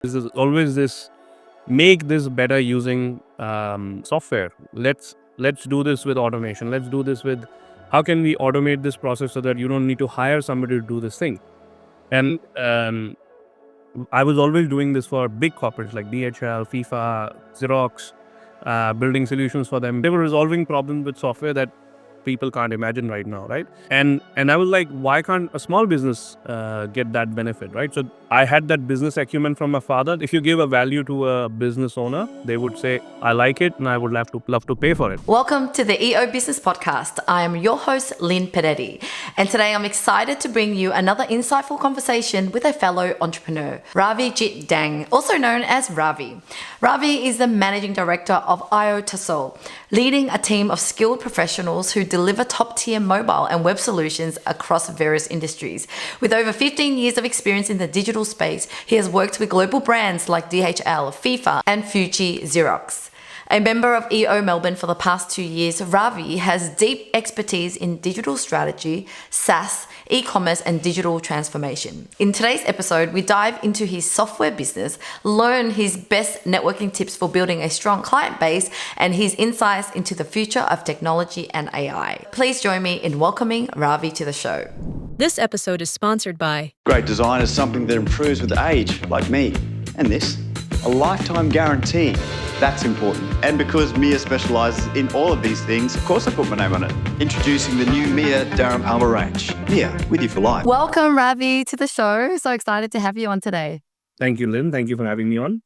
There's always this make this better using software. Let's do this with automation. Let's do this with how can we automate this process so that you don't need to hire somebody to do this thing. And I was always doing this for big corporates like DHL, FIFA, Xerox, building solutions for them. They were resolving problems with software that people can't imagine right now, right? And I was like, why can't a small business get that benefit, right? So I had that business acumen from my father. If you give a value to a business owner, they would say, I like it and I would love to pay for it. Welcome to the EO Business Podcast. I am your host, Linh Podetti, and today I'm excited to bring you another insightful conversation with a fellow entrepreneur, Ravijeet Dang, also known as Ravi. Ravi is the Managing Director of Iotasol, leading a team of skilled professionals who deliver top-tier mobile and web solutions across various industries. With over 15 years of experience in the digital space, he has worked with global brands like DHL, FIFA, and Fuji Xerox. A member of EO Melbourne for the past 2 years, Ravi has deep expertise in digital strategy, SaaS, e-commerce, and digital transformation. In today's episode, we dive into his software business, learn his best networking tips for building a strong client base, and his insights into the future of technology and AI. Please join me in welcoming Ravi to the show. This episode is sponsored by Great design is something that improves with age, like me. And this, a lifetime guarantee. That's important. And because Mia specialises in all of these things, of course I put my name on it. Introducing the new Mia Durham Palmer range. Mia, with you for life. Welcome, Ravi, to the show. So excited to have you on today. Thank you, Lynn. Thank you for having me on.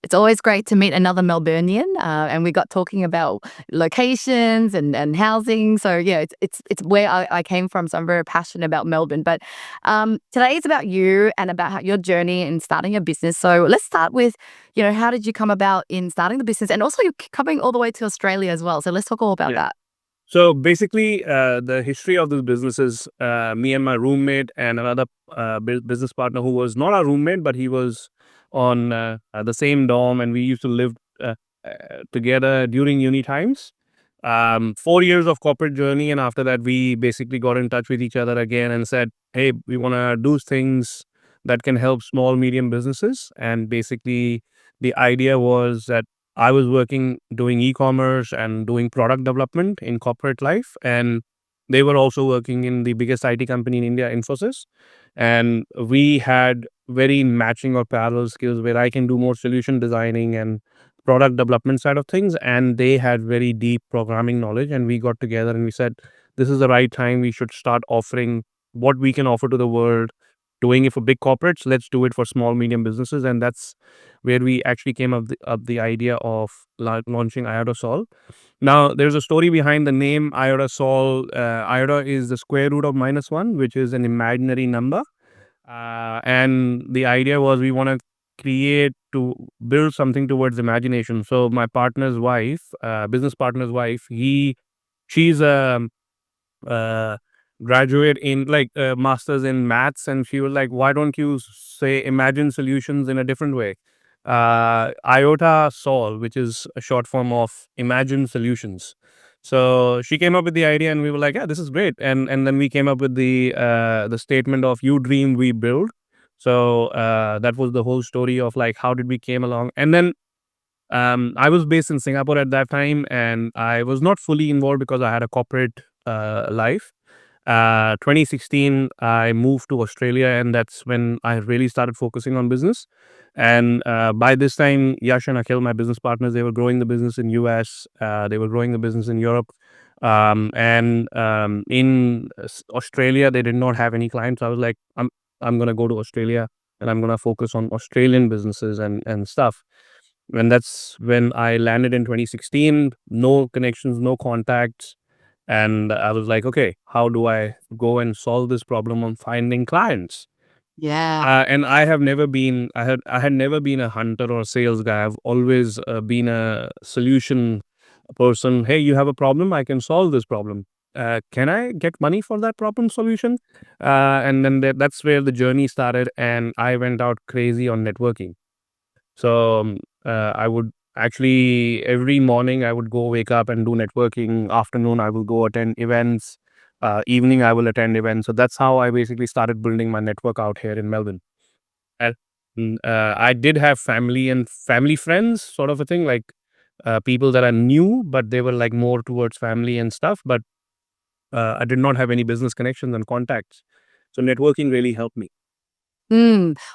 It's always great to meet another Melburnian, and we got talking about locations and housing. So yeah, it's where I came from. So I'm very passionate about Melbourne. But today is about you and about your journey in starting a business. So let's start with, how did you come about in starting the business, and also you're coming all the way to Australia as well. So let's talk all about that. So basically, the history of this business is me and my roommate and another business partner who was not our roommate, but he was on the same dorm, and we used to live together during uni times. 4 years of corporate journey, and after that, we basically got in touch with each other again and said, "Hey, we want to do things that can help small, medium businesses." And basically, the idea was that I was working doing e-commerce and doing product development in corporate life, and they were also working in the biggest IT company in India, Infosys. And we had very matching or parallel skills where I can do more solution designing and product development side of things, and they had very deep programming knowledge. And we got together and we said, this is the right time. We should start offering what we can offer to the world. Doing it for big corporates, let's do it for small, medium businesses. And that's where we actually came up the idea of launching Iotasol. Now, there's a story behind the name Iotasol. Iota is the square root of -1, which is an imaginary number. And the idea was we want to build something towards imagination. So my partner's wife, business partner's wife, she's a graduate in master's in maths, and she was like, why don't you say imagine solutions in a different way? Iotasol, which is a short form of imagine solutions. So she came up with the idea, and we were like, yeah, this is great. And then we came up with the statement of you dream, we build. So that was the whole story of like, how did we came along? And then I was based in Singapore at that time, and I was not fully involved because I had a corporate life. 2016, I moved to Australia, and that's when I really started focusing on business. And by this time, Yash and Akhil, my business partners, they were growing the business in US. They were growing the business in Europe. In Australia, they did not have any clients. I was like, I'm going to go to Australia, and I'm going to focus on Australian businesses and stuff. And that's when I landed in 2016. No connections, no contacts. And I was like, okay, how do I go and solve this problem on finding clients? Yeah. And I had never been a hunter or a sales guy. I've always been a solution person. Hey, you have a problem, I can solve this problem. Can I get money for that problem solution? And then that's where the journey started, and I went out crazy on networking. So I would actually every morning I would go wake up and do networking. Afternoon I will go attend events. Evening I will attend events. So that's how I basically started building my network out here in Melbourne. And I did have family and family friends, sort of a thing, like people that I knew, but they were like more towards family and stuff. But I did not have any business connections and contacts. So networking really helped me.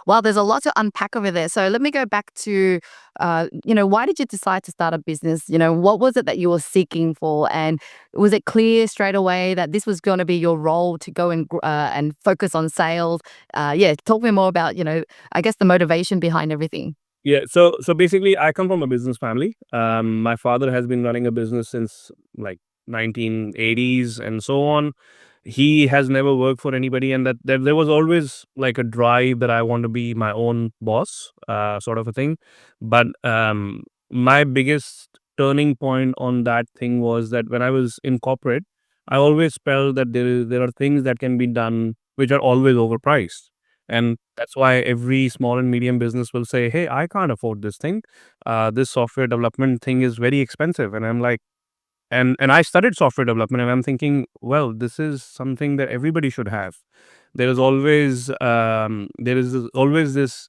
Well, there's a lot to unpack over there. So let me go back to, why did you decide to start a business? What was it that you were seeking for? And was it clear straight away that this was going to be your role to go and focus on sales? Yeah, talk me more about, I guess the motivation behind everything. Yeah. So basically, I come from a business family. My father has been running a business since like 1980s and so on. He has never worked for anybody, and that there was always like a drive that I want to be my own boss, sort of a thing. But my biggest turning point on that thing was that when I was in corporate, I always felt that there are things that can be done which are always overpriced. And that's why every small and medium business will say, "Hey, I can't afford this thing. This software development thing is very expensive." And I'm like, and I studied software development, and I'm thinking, well, this is something that everybody should have. There is always this,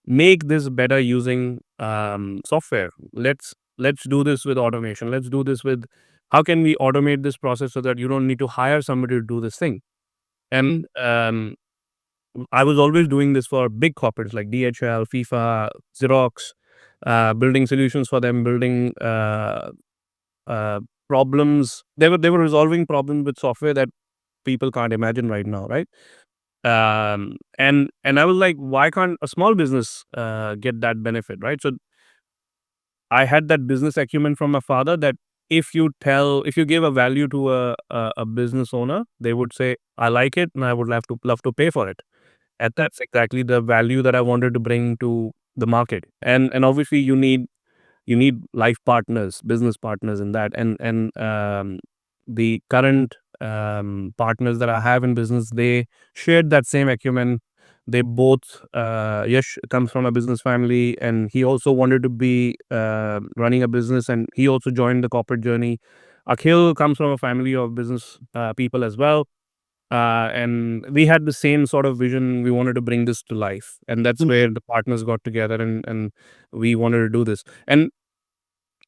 make this better using software. Let's do this with automation. Let's do this with, how can we automate this process so that you don't need to hire somebody to do this thing. And I was always doing this for big corporates like DHL, FIFA, Xerox, building solutions for them, building uh, problems. They were resolving problems with software that people can't imagine right now, right? And I was like, why can't a small business get that benefit, right? So I had that business acumen from my father, that if you give a value to a business owner, they would say, I like it and I would love to pay for it. And that's exactly the value that I wanted to bring to the market. And obviously you need life partners, business partners in that. And the current partners that I have in business, they shared that same acumen. They both, Yash comes from a business family, and he also wanted to be running a business, and he also joined the corporate journey. Akhil comes from a family of business people as well. And we had the same sort of vision. We wanted to bring this to life, and that's where the partners got together, and we wanted to do this. And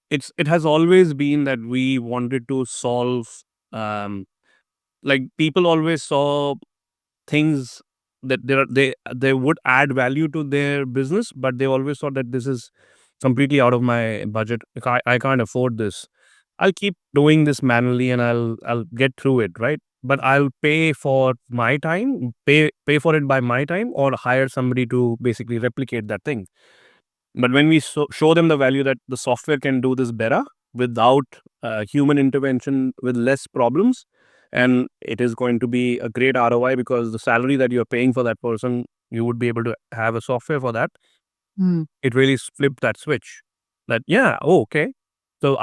it has always been that we wanted to solve, um, like, people always saw things that they would add value to their business, but they always thought that this is completely out of my budget. Like, I can't afford this. I'll keep doing this manually, and I'll get through it, right? But I'll pay for my time, pay for it by my time, or hire somebody to basically replicate that thing. But when we show them the value that the software can do this better without human intervention, with less problems, and it is going to be a great ROI, because the salary that you're paying for that person, you would be able to have a software for that. It really flipped that switch. That, yeah, oh, okay. So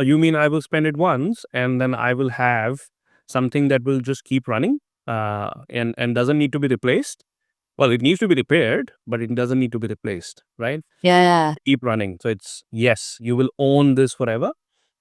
you mean I will spend it once, and then I will have something that will just keep running, and doesn't need to be replaced. Well, it needs to be repaired, but it doesn't need to be replaced, right? Yeah. Keep running. So it's, yes, you will own this forever.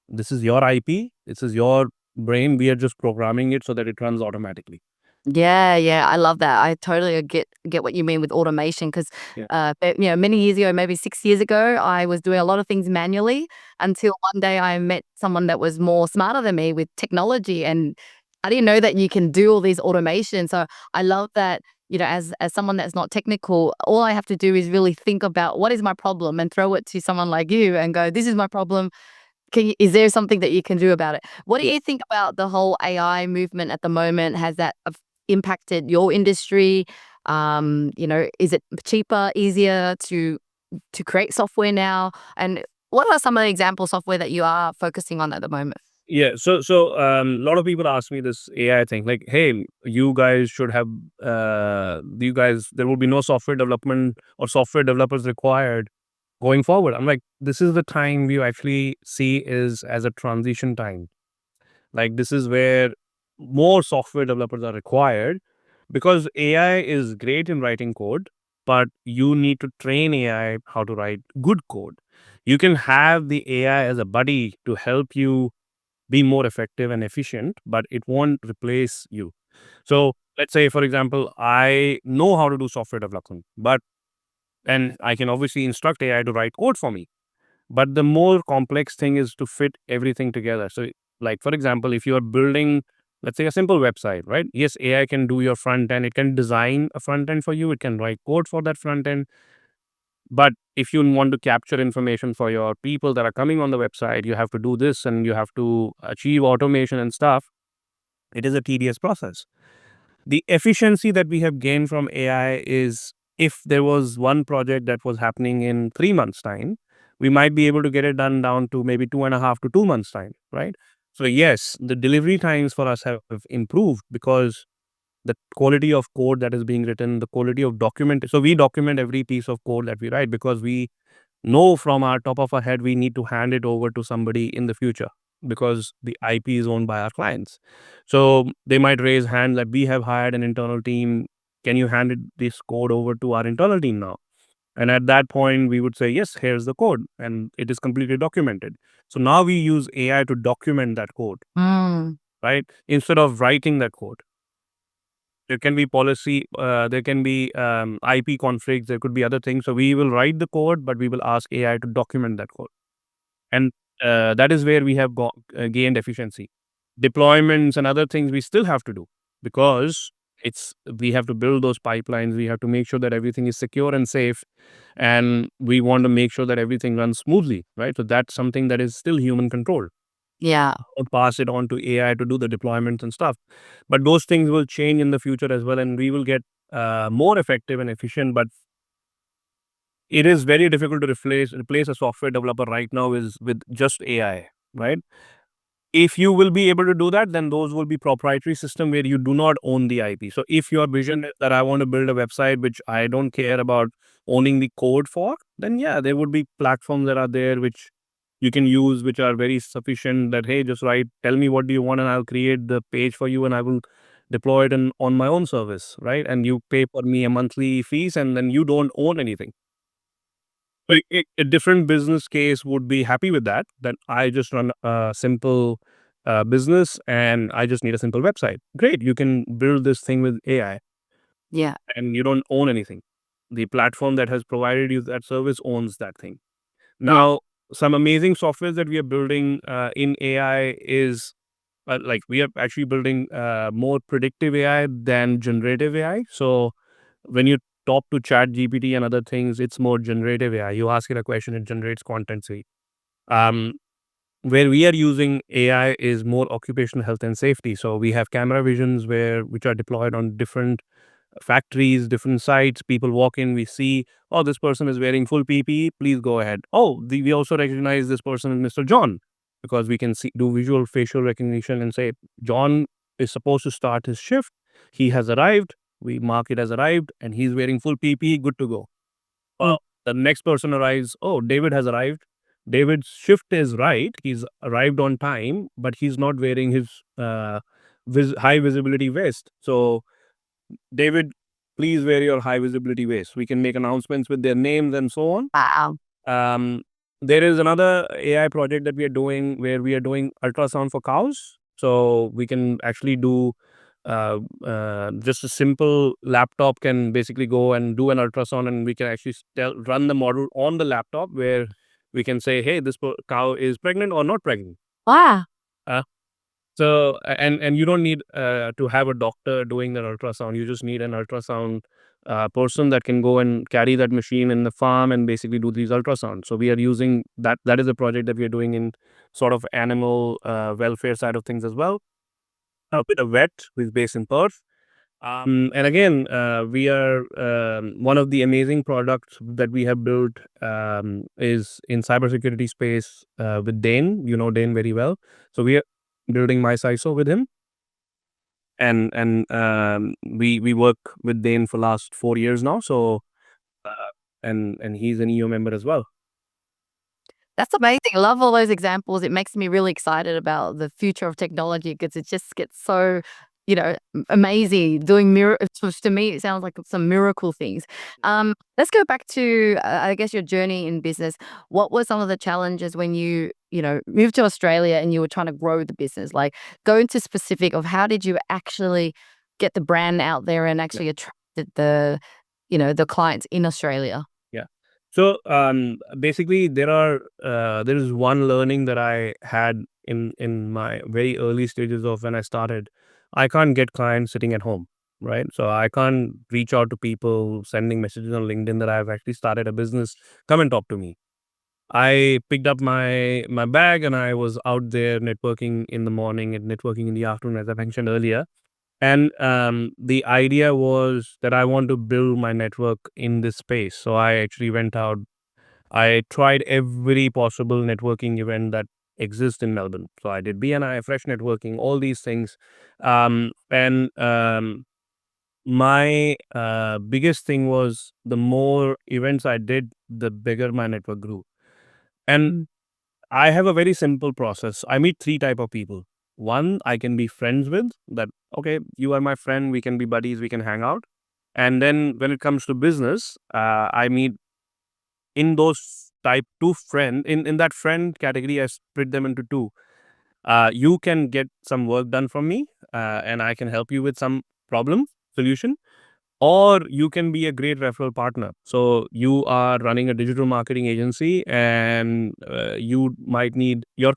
This is your IP. This is your brain. We are just programming it so that it runs automatically. Yeah, I love that. I totally get what you mean with automation because, Yeah. many years ago, maybe 6 years ago, I was doing a lot of things manually until one day I met someone that was more smarter than me with technology, and I didn't know that you can do all these automations. So I love that. As someone that's not technical, all I have to do is really think about what is my problem and throw it to someone like you and go, "This is my problem. Is there something that you can do about it?" What do you think about the whole AI movement at the moment? Has that impacted your industry? Is it cheaper, easier to create software now? And what are some of the example software that you are focusing on at the moment? Yeah. A lot of people ask me this AI thing, like, hey, you guys should have, there will be no software development or software developers required going forward. I'm like, this is the time we actually see is as a transition time. Like, this is where more software developers are required, because AI is great in writing code, but you need to train AI how to write good code. You can have the AI as a buddy to help you be more effective and efficient, but it won't replace you. So let's say, for example, I know how to do software development, but And I can obviously instruct AI to write code for me. But the more complex thing is to fit everything together. So, like, for example, if you are building, let's say, a simple website, right? Yes, AI can do your front end. It can design a front end for you. It can write code for that front end. But if you want to capture information for your people that are coming on the website, you have to do this and you have to achieve automation and stuff. It is a tedious process. The efficiency that we have gained from AI is, if there was one project that was happening in 3 months' time, we might be able to get it done down to maybe 2.5 to 2 months' time, right? So, yes, the delivery times for us have improved because the quality of code that is being written, the quality of document. So, we document every piece of code that we write because we know from our top of our head we need to hand it over to somebody in the future because the IP is owned by our clients. So they might raise hand that we have hired an internal team. Can you hand this code over to our internal team now? And at that point, we would say, yes, here's the code, and it is completely documented. So now we use AI to document that code, right? Instead of writing that code. There can be policy, there can be IP conflicts, there could be other things. So we will write the code, but we will ask AI to document that code. And that is where we have gained efficiency. Deployments and other things we still have to do because we have to build those pipelines. We have to make sure that everything is secure and safe, and we want to make sure that everything runs smoothly, right? So that's something that is still human controlled. Yeah. Don't pass it on to AI to do the deployments and stuff. But those things will change in the future as well, and we will get more effective and efficient. But it is very difficult to replace a software developer right now is with just AI, right? If you will be able to do that, then those will be proprietary system where you do not own the IP. So if your vision is that I want to build a website which I don't care about owning the code for, then yeah, there would be platforms that are there which you can use, which are very sufficient that, hey, just tell me what do you want and I'll create the page for you and I will deploy it on my own service, right? And you pay for me a monthly fees and then you don't own anything. But a different business case would be happy with that. That I just run a simple business and I just need a simple website. Great, you can build this thing with AI Yeah. and you don't own anything. The platform that has provided you that service owns that thing. Now, some amazing software that we are building in AI is like we are actually building more predictive AI than generative AI. So when you talk to Chat GPT and other things, it's more generative AI. You ask it a question, it generates content. Um, where we are using AI is more occupational health and safety. So we have camera visions which are deployed on different factories, different sites. People walk in, we see, oh, this person is wearing full PPE. Please go ahead. Oh, we also recognize this person is Mr. John because we can do visual facial recognition and say John is supposed to start his shift. He has arrived. We mark it as arrived, and he's wearing full PPE. Good to go. Well, the next person arrives. Oh, David has arrived. David's shift is right. He's arrived on time, but he's not wearing his high visibility vest. So, David, please wear your high visibility vest. We can make announcements with their names and so on. Wow. Um, there is another AI project that we are doing where we are doing ultrasound for cows. So we can actually do just a simple laptop can basically go and do an ultrasound, and we can actually run the model on the laptop where we can say, hey, this cow is pregnant or not pregnant. Wow. Uh, so and you don't need to have a doctor doing the ultrasound. You just need an ultrasound person that can go and carry that machine in the farm and basically do these ultrasounds. So we are using that. That is a project that we are doing in sort of animal welfare side of things as well. With a vet who is based in Perth. And again, we are one of the amazing products that we have built is in cybersecurity space with Dane. You know Dane very well. So we are building MyCISO with him, and we work with Dane for last 4 years now. So and he's an EO member as well. That's amazing. I love all those examples. It makes me really excited about the future of technology because it just gets so, amazing. Doing to me, it sounds like some miracle things. Let's go back to, I guess, your journey in business. What were some of the challenges when you moved to Australia and you were trying to grow the business? Like, go into specific of how did you actually get the brand out there and actually attract the clients in Australia? Yeah. So basically, there is one learning that I had in my very early stages of when I started. I can't get clients sitting at home, right? So I can't reach out to people sending messages on LinkedIn that I've actually started a business. Come and talk to me. I picked up my bag and I was out there networking in the morning and networking in the afternoon, as I mentioned earlier. And the idea was that I want to build my network in this space. So I actually went out. I tried every possible networking event that exists in Melbourne. So I did BNI, fresh networking, all these things. And my biggest thing was the more events I did, the bigger my network grew. And I have a very simple process. I meet three type of people. One, I can be friends with that. Okay, you are my friend. We can be buddies. We can hang out. And then when it comes to business, I meet in those type two friend in that friend category. I split them into two. You can get some work done from me, and I can help you with some problem solution, or you can be a great referral partner. So you are running a digital marketing agency and your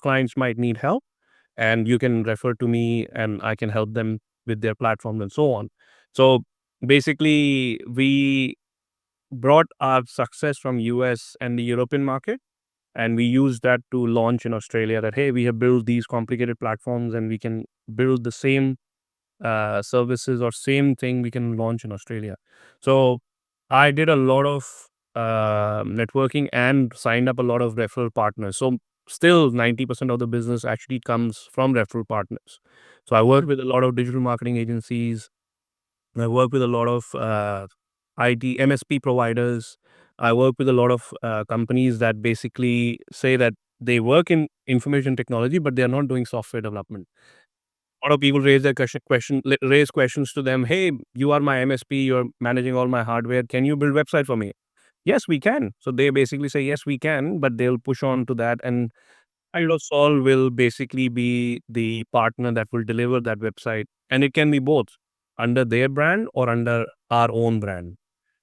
clients might need help, and you can refer to me and I can help them with their platforms and so on. So basically we brought our success from US and the European market, and we used that to launch in Australia, that hey, we have built these complicated platforms and we can build the same services or same thing we can launch in Australia. So I did a lot of networking and signed up a lot of referral partners. So still 90% of the business actually comes from referral partners. So I work with a lot of digital marketing agencies. I work with a lot of IT MSP providers. I work with a lot of companies that basically say that they work in information technology, but they are not doing software development. A lot of people raise their raise questions to them. Hey, you are my MSP. You're managing all my hardware. Can you build website for me? Yes, we can. So they basically say yes, we can, but they'll push on to that, and Iotasol will basically be the partner that will deliver that website, and it can be both under their brand or under our own brand,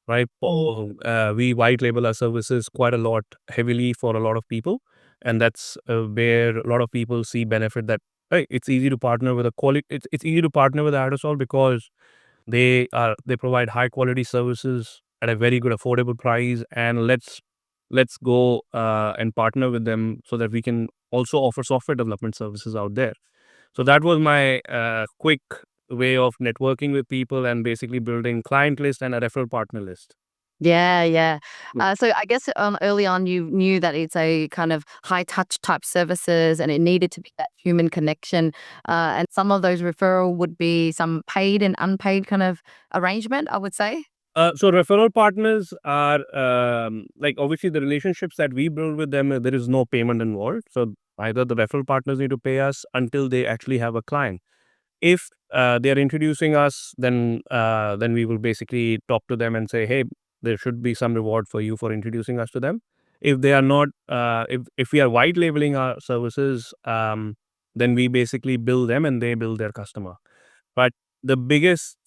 right? We white label our services quite a lot heavily for a lot of people, and that's where a lot of people see benefit. That hey, it's easy to partner with a quality. It's easy to partner with Iotasol because they provide high quality services at a very good affordable price, and let's go and partner with them so that we can also offer software development services out there. So that was my quick way of networking with people and basically building client list and a referral partner list. Yeah, yeah. Yeah. So I guess early on you knew that it's a kind of high touch type services and it needed to be that human connection. And some of those referral would be some paid and unpaid kind of arrangement, I would say. So referral partners are like obviously the relationships that we build with them. There is no payment involved. So either the referral partners need to pay us until they actually have a client. If they are introducing us, then we will basically talk to them and say, hey, there should be some reward for you for introducing us to them. If they are not, if we are white labeling our services, then we basically bill them and they bill their customer. But the biggest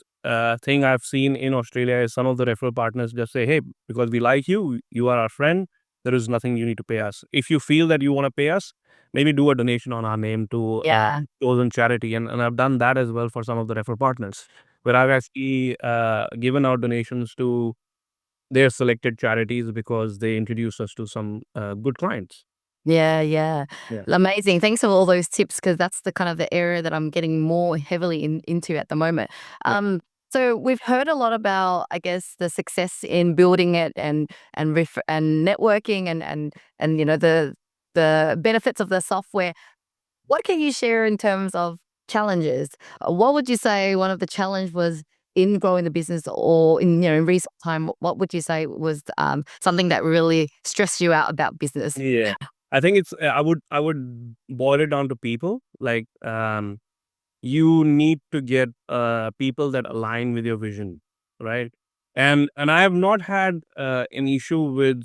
thing I've seen in Australia is some of the referral partners just say, hey, because we like you, you are our friend, there is nothing you need to pay us. If you feel that you want to pay us, maybe do a donation on our name to Yeah. chosen charity. And I've done that as well for some of the referral partners, where I've actually given out donations to their selected charities because they introduced us to some good clients. Yeah, yeah. Yeah. Amazing. Thanks for all those tips because that's the kind of the area that I'm getting more heavily into at the moment. Yeah. So we've heard a lot about, I guess, the success in building it and networking and you know the benefits of the software. What can you share in terms of challenges? What would you say one of the challenge was in growing the business or in recent time? What would you say was something that really stressed you out about business? Yeah. I think it's I would boil it down to people. Like you need to get people that align with your vision, right? And I have not had an issue with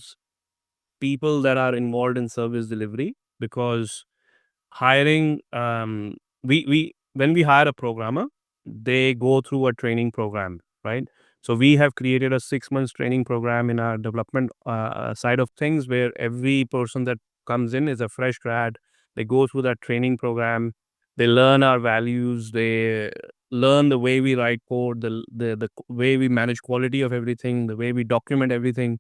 people that are involved in service delivery, because hiring we when we hire a programmer, they go through a training program, right? So we have created a 6 months training program in our development side of things, where every person that comes in is a fresh grad. They go through that training program. They learn our values. They learn the way we write code, the way we manage quality of everything, the way we document everything.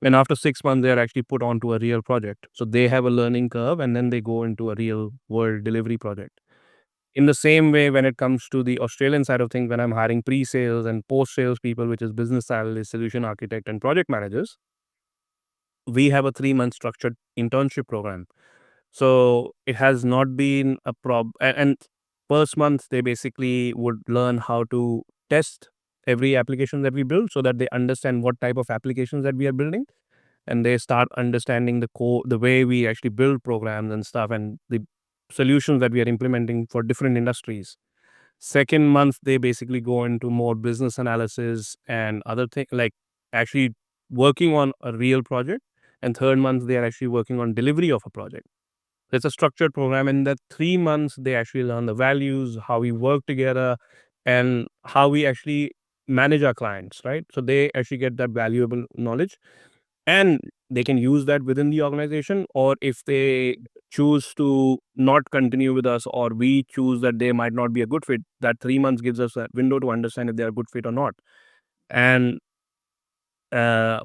And after 6 months, they are actually put onto a real project. So they have a learning curve, and then they go into a real world delivery project. In the same way, when it comes to the Australian side of things, when I'm hiring pre-sales and post-sales people, which is business analysts, solution architect, and project managers, we have a 3 month structured internship program. So it has not been a problem. And first month, they basically would learn how to test every application that we build, so that they understand what type of applications that we are building, and they start understanding the core, the way we actually build programs and stuff, and the solutions that we are implementing for different industries. Second month, they basically go into more business analysis and other things, like actually working on a real project. And third month, they are actually working on delivery of a project. It's a structured program. In that 3 months, they actually learn the values, how we work together, and how we actually manage our clients, right? So they actually get that valuable knowledge, and they can use that within the organization. Or if they choose to not continue with us, or we choose that they might not be a good fit, that 3 months gives us that window to understand if they're a good fit or not. And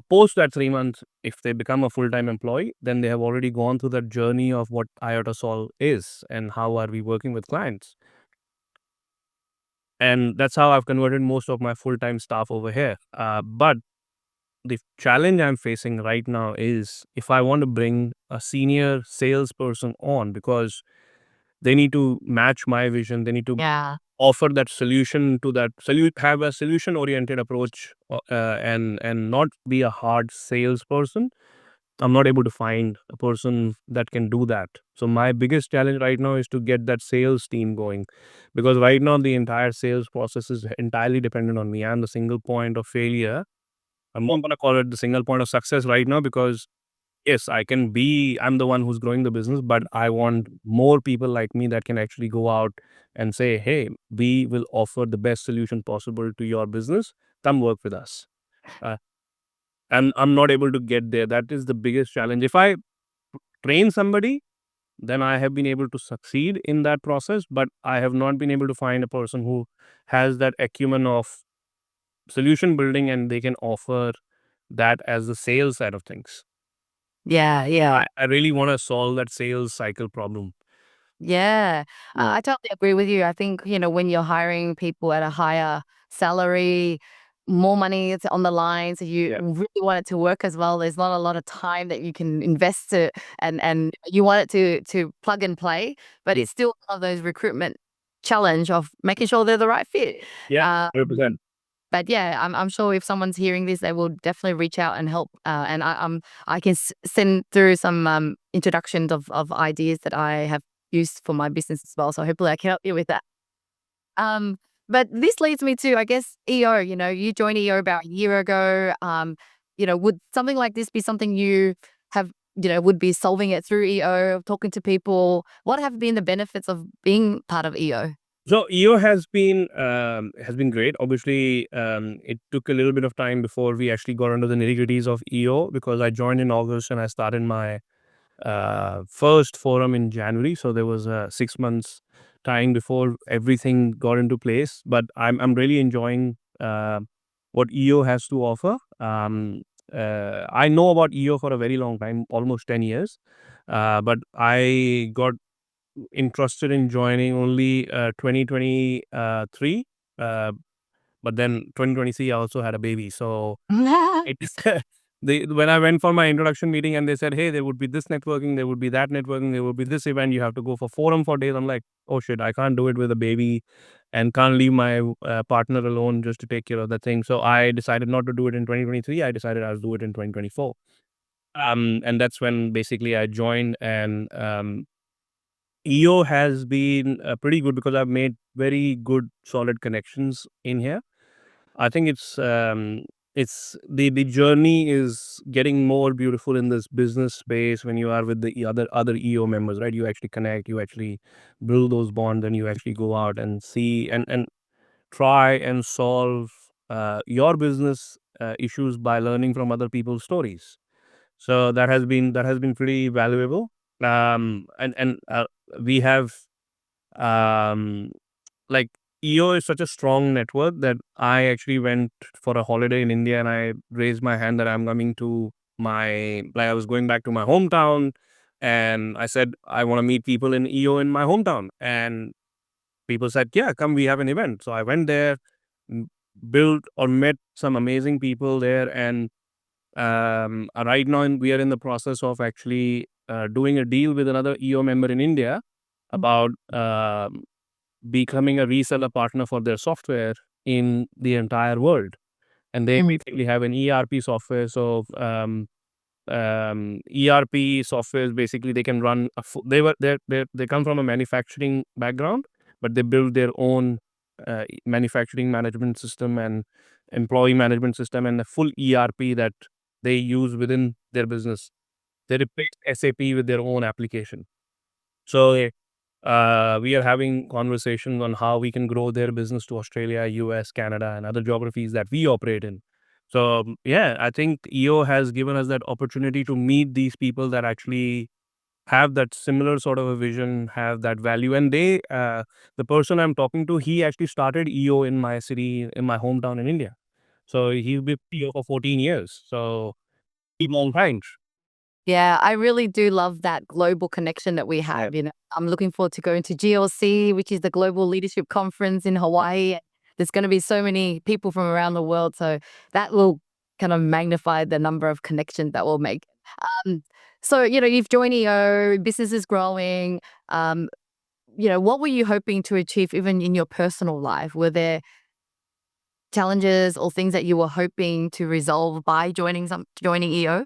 post that 3 months, if they become a full-time employee, then they have already gone through that journey of what Iotasol is and how are we working with clients. And that's how I've converted most of my full-time staff over here. But the challenge I'm facing right now is, if I want to bring a senior salesperson on, because they need to match my vision, they need to offer that solution to that have a solution oriented approach, and not be a hard salesperson. I'm not able to find a person that can do that. So my biggest challenge right now is to get that sales team going, because right now the entire sales process is entirely dependent on me. I'm the single point of failure. I'm not going to call it the single point of success right now, because yes, I'm the one who's growing the business, but I want more people like me that can actually go out and say, hey, we will offer the best solution possible to your business. Come work with us. Uh, and I'm not able to get there. That is the biggest challenge. If I train somebody, then I have been able to succeed in that process, but I have not been able to find a person who has that acumen of solution building, and they can offer that as the sales side of things. Yeah. I really want to solve that sales cycle problem. Yeah, Yeah. I totally agree with you. I think, when you're hiring people at a higher salary, more money is on the line, so you Yeah. really want it to work as well. There's not a lot of time that you can invest to, and you want it to plug and play, but it's still one of those recruitment challenge of making sure they're the right fit. Yeah. Uh, 100%. but yeah, I'm sure if someone's hearing this, they will definitely reach out and help. And I can send through some introductions of ideas that I have used for my business as well. So hopefully I can help you with that. Um, but this leads me to, I guess, EO. You joined EO about a year ago. Would something like this be something you have, would be solving it through EO, talking to people? What have been the benefits of being part of EO? So EO has been great. Obviously, it took a little bit of time before we actually got into the nitty-gritties of EO, because I joined in August and I started my first forum in January. So there was 6 months time before everything got into place. But I'm really enjoying what EO has to offer. I know about EO for a very long time, almost 10 years. But I got interested in joining only 2023. Uh, but then 2023, I also had a baby. So it when I went for my introduction meeting and they said, hey, there would be this networking, there would be that networking, there would be this event, you have to go for forum for days. I'm like, oh shit, I can't do it with a baby and can't leave my partner alone just to take care of the thing. So I decided not to do it in 2023. I decided I'll do it in 2024. And that's when basically I joined. And EO has been pretty good, because I've made very good, solid connections in here. I think it's the journey is getting more beautiful in this business space when you are with the other EO members, right? You actually connect, you actually build those bonds, and you actually go out and see and try and solve your business issues by learning from other people's stories. So that has been pretty valuable. And we have um, like EO is such a strong network that I actually went for a holiday in India and I raised my hand that I'm coming to I was going back to my hometown, and I said I want to meet people in EO in my hometown, and people said, yeah, come, we have an event. So I went there, m- built or met some amazing people there, and right now we are in the process of actually doing a deal with another EO member in India about becoming a reseller partner for their software in the entire world. And they basically have an ERP software. So ERP software, basically they can run they come from a manufacturing background, but they build their own manufacturing management system and employee management system and a full ERP that they use within their business. They replace SAP with their own application. So we are having conversations on how we can grow their business to Australia, US, Canada, and other geographies that we operate in. So yeah, I think EO has given us that opportunity to meet these people that actually have that similar sort of a vision, have that value, and the person I'm talking to, he actually started EO in my city, in my hometown in India. So he's been EO for 14 years. So keep on trying. Yeah, I really do love that global connection that we have. I'm looking forward to going to GLC, which is the Global Leadership Conference in Hawaii. There's going to be so many people from around the world, so that will kind of magnify the number of connections that we'll make. Um, so, you've joined EO, business is growing. Um, what were you hoping to achieve even in your personal life? Were there challenges or things that you were hoping to resolve by joining EO?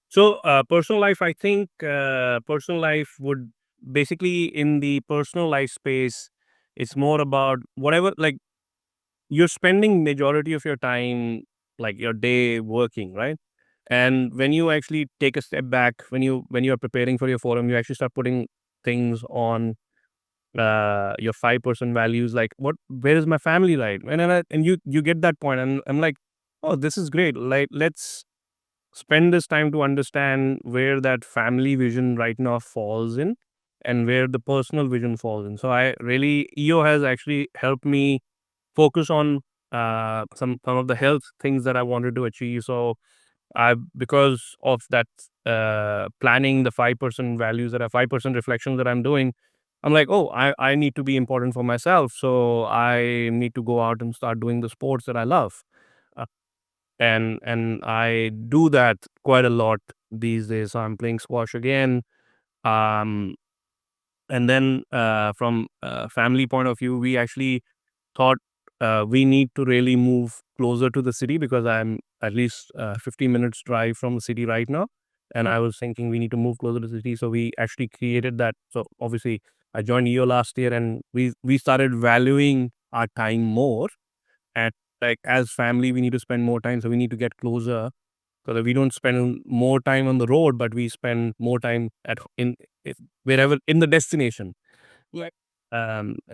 So, personal life, I think personal life would basically in the personal life space, it's more about whatever, like you're spending majority of your time, like your day working, right? And when you actually take a step back, when you are preparing for your forum, you actually start putting things on your 5% values, like where is my family, right? And you get that point, and I'm like, oh, this is great. Like, let's spend this time to understand where that family vision right now falls in and where the personal vision falls in. So I really, EO has actually helped me focus on some of the health things that I wanted to achieve. So I, because of that planning, the 5% values that are 5% reflections that I'm doing, I'm like, oh, I need to be important for myself. So I need to go out and start doing the sports that I love. Uh, and I do that quite a lot these days. So I'm playing squash again. Um, and then from a family point of view, we actually thought we need to really move closer to the city because I'm at least 15 minutes drive from the city right now. And I was thinking we need to move closer to the city. So we actually created that. So obviously I joined EO last year and we started valuing our time more. And like as family, we need to spend more time. So we need to get closer so that we don't spend more time on the road, but we spend more time wherever in the destination. Right.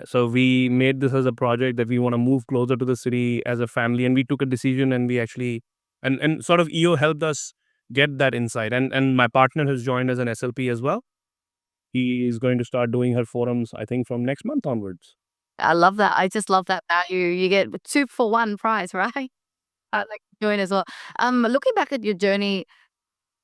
So we made this as a project that we want to move closer to the city as a family, and we took a decision, and we actually and sort of EO helped us get that insight. And my partner has joined as an SLP as well. He is going to start doing her forums, I think, from next month onwards. I love that. I just love that value. You get 2 for 1 prize, right? I'd like to join as well. Looking back at your journey,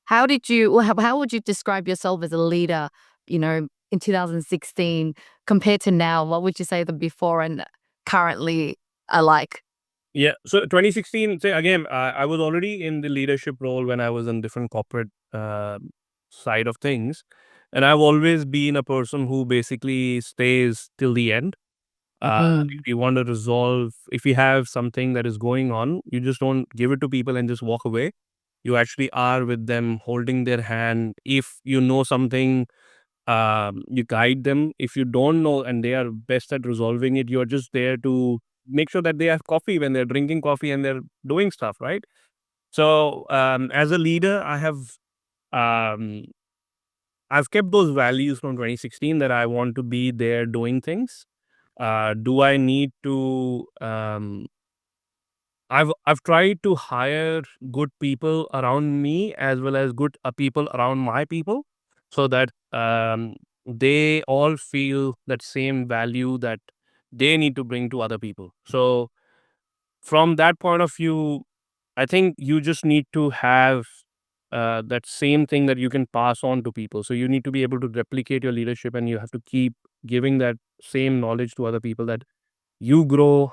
how would you describe yourself as a leader, in 2016 compared to now? What would you say the before and currently are like? Yeah. So 2016, say again, I was already in the leadership role when I was in different corporate side of things. And I've always been a person who basically stays till the end. If you want to resolve, if you have something that is going on, you just don't give it to people and just walk away. You actually are with them, holding their hand. If you know something, you guide them. If you don't know and they are best at resolving it, you're just there to make sure that they have coffee when they're drinking coffee and they're doing stuff, right? So as a leader, um, I've kept those values from 2016 that I want to be there doing things. Do I need to I've tried to hire good people around me as well as good people around my people, so that they all feel that same value that they need to bring to other people. So from that point of view, I think you just need to have that same thing that you can pass on to people. So you need to be able to replicate your leadership, and you have to keep giving that same knowledge to other people, that you grow,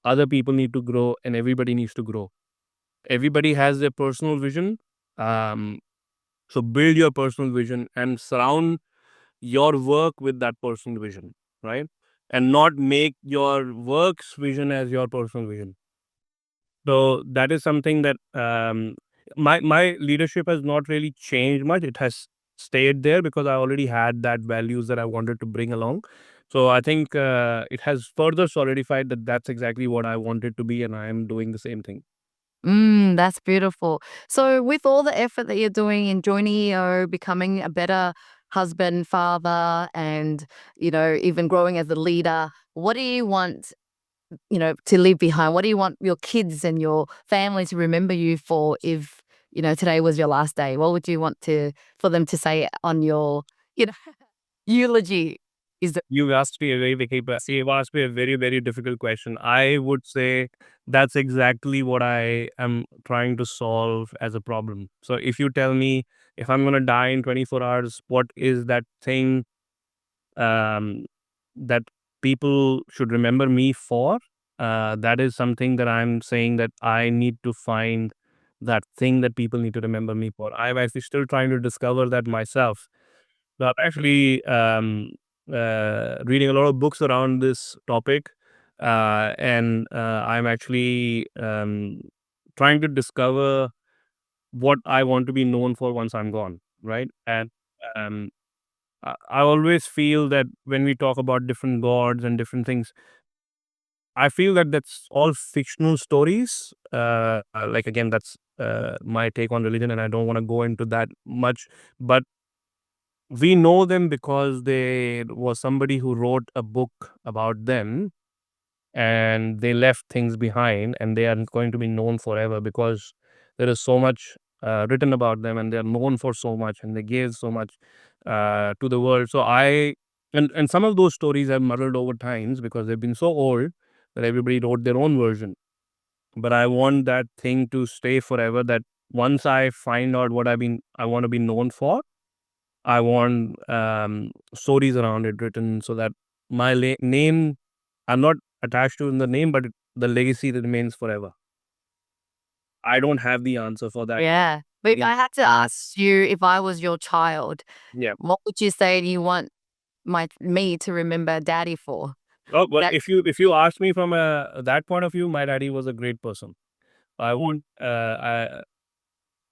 other people need to grow, and everybody needs to grow. Everybody has their personal vision. Um, so build your personal vision and surround your work with that personal vision, right? And not make your work's vision as your personal vision. So that is something that my leadership has not really changed much. It has stayed there because I already had that values that I wanted to bring along. So I think it has further solidified that that's exactly what I wanted to be, and I am doing the same thing. That's beautiful. So, with all the effort that you're doing in joining EO, becoming a better husband, father, and even growing as a leader, what do you want, to leave behind? What do you want your kids and your family to remember you for if, today was your last day? What would you want for them to say on your, you know, eulogy? Is it You've asked me a very, very difficult question. I would say that's exactly what I am trying to solve as a problem. So if you tell me, if I'm gonna die in 24 hours, what is that thing um, that people should remember me for? That is something that I'm saying that I need to find that thing that people need to remember me for. I'm actually still trying to discover that myself. So I'm actually reading a lot of books around this topic, and I'm actually trying to discover what I want to be known for once I'm gone, right? And um, I always feel that when we talk about different gods and different things, I feel that that's all fictional stories. Like again, that's my take on religion, and I don't want to go into that much. But we know them because there was somebody who wrote a book about them, and they left things behind, and they are going to be known forever because there is so much written about them, and they are known for so much, and they gave so much to the world. So and some of those stories have muddled over times because they've been so old that everybody wrote their own version. But I want that thing to stay forever, that once I find out what I want to be known for, I want stories around it written so that my name, I'm not attached to in the name, but the legacy that remains forever. I don't have the answer for that. Yeah. But if Yeah. I had to ask you, if I was your child, Yeah. what would you say do you want me to remember daddy for? Oh, but That if you ask me from that point of view, my daddy was a great person. I want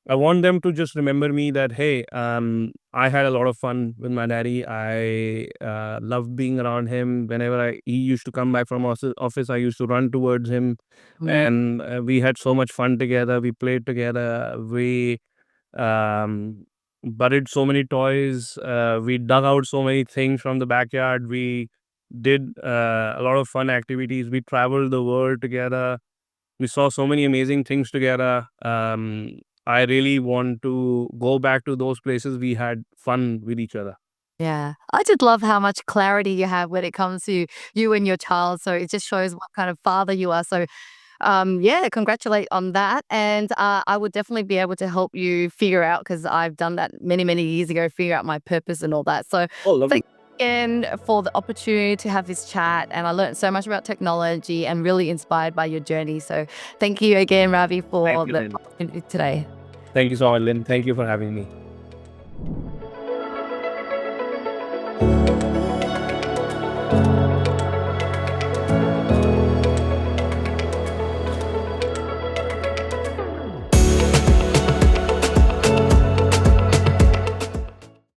I want them to just remember me that, hey, I had a lot of fun with my daddy. I loved being around him. Whenever he used to come back from office, I used to run towards him, mm, and we had so much fun together. We played together. We um, buried so many toys. We dug out so many things from the backyard. We did a lot of fun activities. We traveled the world together. We saw so many amazing things together. I really want to go back to those places. We had fun with each other. yeah. I just love how much clarity you have when it comes to you and your child. So it just shows what kind of father you are. So yeah, congratulate on that. And I would definitely be able to help you figure out, because I've done that many, many years ago, figure out my purpose and all that. So Oh, lovely. thank you again for the opportunity to have this chat. And I learned so much about technology and really inspired by your journey. So thank you again, Ravi, Thank for you, the Lynn. opportunity today. Thank you so much, Lynn. Thank you for having me.